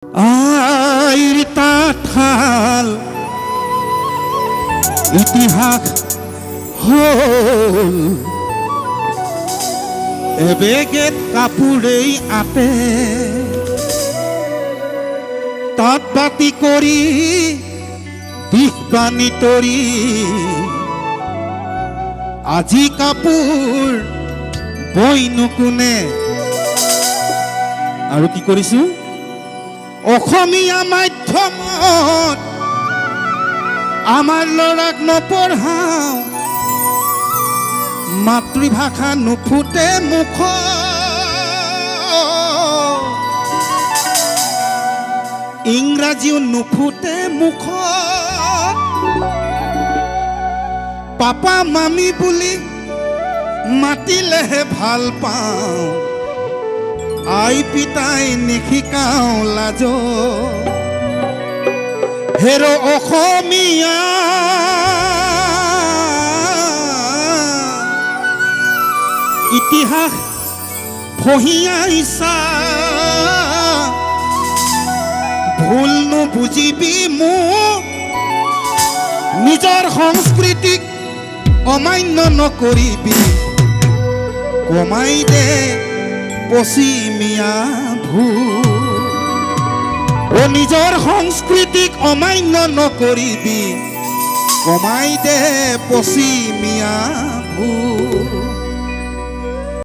আইৰ তাঁতশাল ইতিহাস হল এবেগেত কাপোৰেই আতে তাঁত বাতি কৰি দিশ বানি তৰি আজি কাপোৰ বইনো কোনে আৰু কি কৰিছো অসমীয়া মাধ্যমত আমাৰ ল'ৰাক নপঢ়াওঁ মাতৃভাষা নুফুটে মুখ ইংৰাজীও নুফুটে মুখ পাপা মামী বুলি মাতিলেহে ভাল পাওঁ আই পিতাই নিশিকাওঁ লাজ হেৰ অসমীয়া ইতিহাস ফহিয়াইছা ভুল নুবুজিবি মোক নিজৰ সংস্কৃতিক অমান্য নকৰিবি কমাই দে পশ্চিমীয়া ভুল ও নিজৰ সংস্কৃতিক অমান্য নকৰিবি কমাই দে পশ্চিমীয়া ভুল